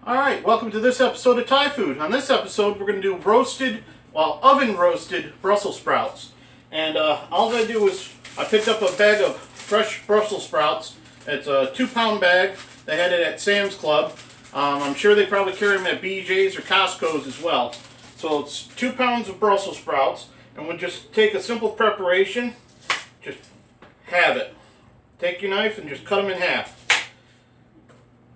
Alright, welcome to this episode of Thai Food. On this episode, we're going to do oven roasted Brussels sprouts. And all I'm going to do is, I picked up a bag of fresh Brussels sprouts. It's a 2-pound bag. They had it at Sam's Club. I'm sure they probably carry them at BJ's or Costco's as well. So it's 2 pounds of Brussels sprouts. And we'll just take a simple preparation. Just have it. Take your knife and just cut them in half.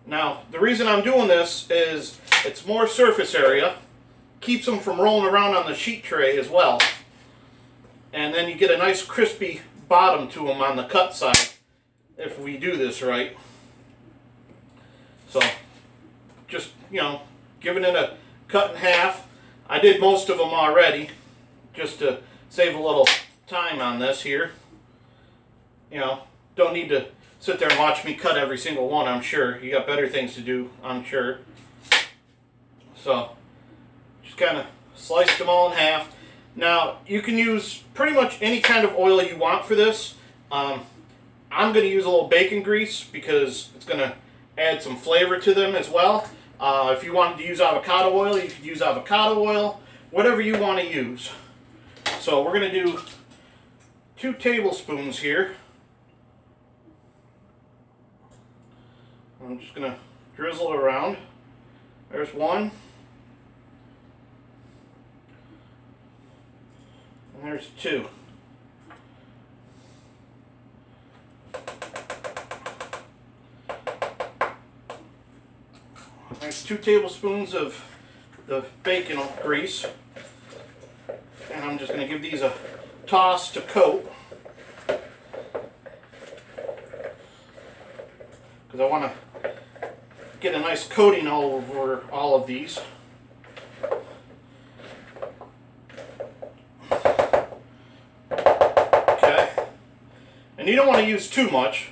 Now, the reason I'm doing this is it's more surface area, keeps them from rolling around on the sheet tray as well, and then you get a nice crispy bottom to them on the cut side if we do this right. So, just, giving it a cut in half. I did most of them already, just to save a little time on this here. Don't need to sit there and watch me cut every single one, I'm sure. You got better things to do, I'm sure. So, just kind of sliced them all in half. Now, you can use pretty much any kind of oil you want for this. I'm going to use a little bacon grease because it's going to add some flavor to them as well. If you wanted to use avocado oil, you could use avocado oil. Whatever you want to use. So, we're going to do 2 tablespoons here. I'm just going to drizzle around. There's 1. And there's 2. There's 2 tablespoons of the bacon grease. And I'm just going to give these a toss to coat. Because I want to get a nice coating all over all of these. Okay. And you don't want to use too much.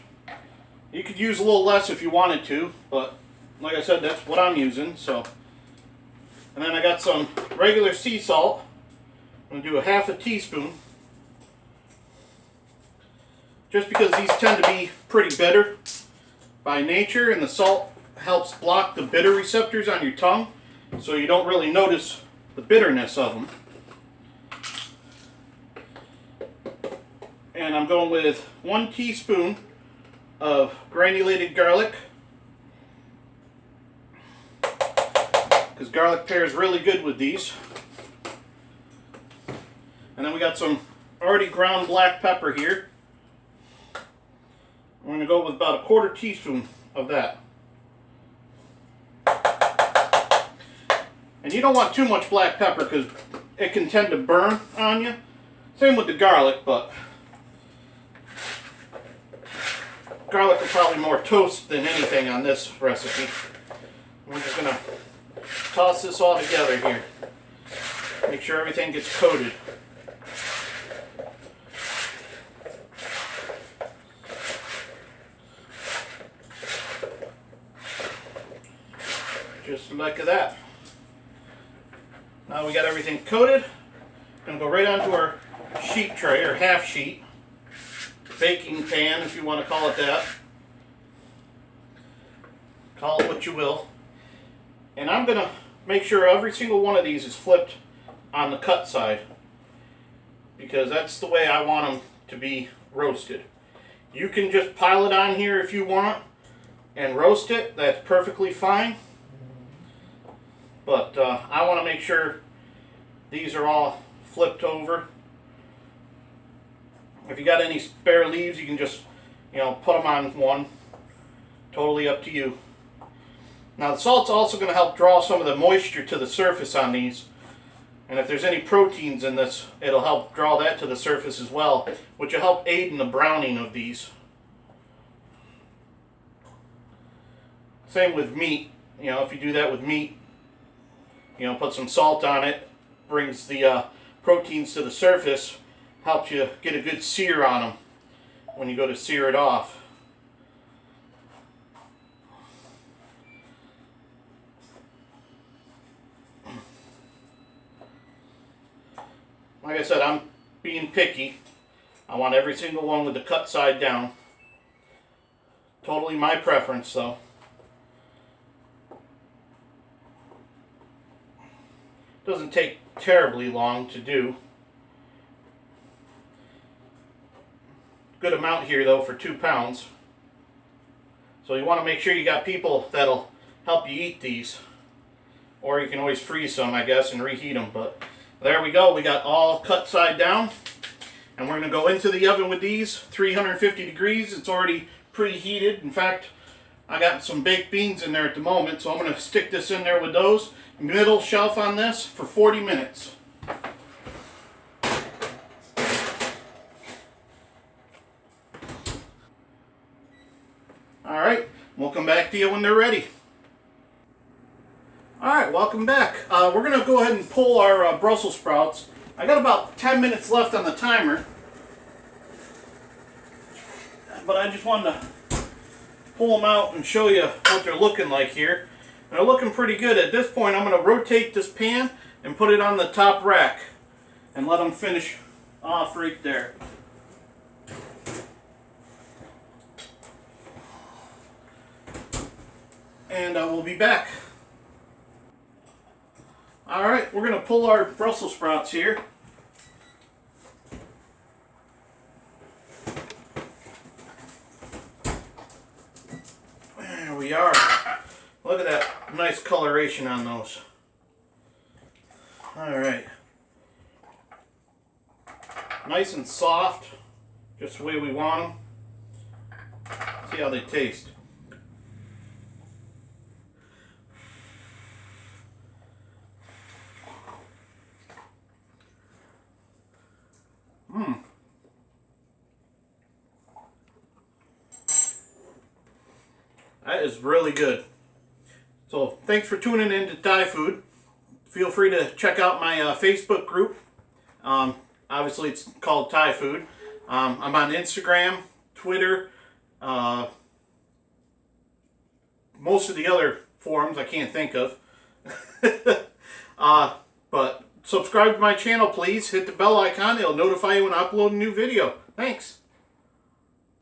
You could use a little less if you wanted to, but like I said, that's what I'm using. So, and then I got some regular sea salt. I'm going to do a half a teaspoon. Just because these tend to be pretty bitter by nature, and the salt helps block the bitter receptors on your tongue, so you don't really notice the bitterness of them. And I'm going with 1 teaspoon of granulated garlic, because garlic pairs really good with these. And then we got some already ground black pepper here. I'm going to go with about a 1/4 teaspoon of that. And you don't want too much black pepper because it can tend to burn on you. Same with the garlic, but garlic is probably more toast than anything on this recipe. We're just going to toss this all together here. Make sure everything gets coated. Just like that. Now we got everything coated. Gonna go right onto our sheet tray, or half sheet. Baking pan, if you want to call it that. Call it what you will. And I'm gonna make sure every single one of these is flipped on the cut side, because that's the way I want them to be roasted. You can just pile it on here if you want and roast it. That's perfectly fine. But I want to make sure these are all flipped over. If you got any spare leaves, you can just, put them on one. Totally up to you. Now the salt's also going to help draw some of the moisture to the surface on these. And if there's any proteins in this, it'll help draw that to the surface as well, which will help aid in the browning of these. Same with meat. If you do that with meat, put some salt on it, brings the proteins to the surface, helps you get a good sear on them when you go to sear it off. Like I said, I'm being picky. I want every single one with the cut side down. Totally my preference, though. Doesn't take terribly long to do. Good amount here though for 2 pounds. So you want to make sure you got people that'll help you eat these. Or you can always freeze some, I guess, and reheat them. But there we go. We got all cut side down. And we're going to go into the oven with these. 350 degrees. It's already preheated. In fact, I got some baked beans in there at the moment. So I'm going to stick this in there with those. Middle shelf on this for 40 minutes. Alright, we'll come back to you when they're ready. Alright, welcome back. We're going to go ahead and pull our Brussels sprouts. I got about 10 minutes left on the timer. But I just wanted to pull them out and show you what they're looking like here. And they're looking pretty good. At this point, I'm going to rotate this pan and put it on the top rack. And let them finish off right there. And we'll be back. Alright, we're going to pull our Brussels sprouts here. There we are. Look at that nice coloration on those. Alright. Nice and soft, just the way we want them. See how they taste. That is really good. So thanks for tuning in to Thai Food. Feel free to check out my Facebook group. Obviously it's called Thai Food. I'm on Instagram, Twitter, most of the other forums I can't think of. But subscribe to my channel, please. Hit the bell icon. It'll notify you when I upload a new video. Thanks.